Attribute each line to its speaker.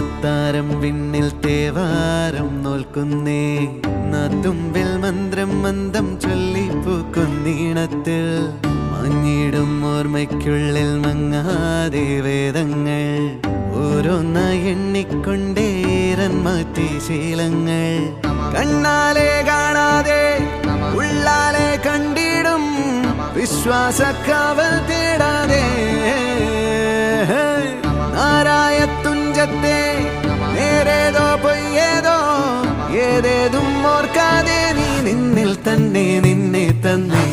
Speaker 1: അത്താരം വിണ്ണിൽ തേവാരം നോൽക്കുന്നേ നാത്തുമ്പിൽ മന്ത്രം മന്ദം ചൊല്ലിപ്പൂക്കുന്നീണത്തിൽ മഞ്ഞിടും ഓർമ്മയ്ക്കുള്ളിൽ മങ്ങാതെ വേദങ്ങൾ ഓരോന്നായി എണ്ണിക്കൊണ്ടേരൻ മാറ്റി ശീലങ്ങൾ കണ്ണാലെ കാണാതെ ഉള്ളാലെ കണ്ടിടും വിശ്വാസക്കാവൽ തേടാതെ നാരായ തുഞ്ചത്തെ നേരേതോ പൊയ്യേതോ ഏതേതും ഓർക്കാതെ നീ നിന്നിൽ തന്നെ നിന്നെ തന്നെ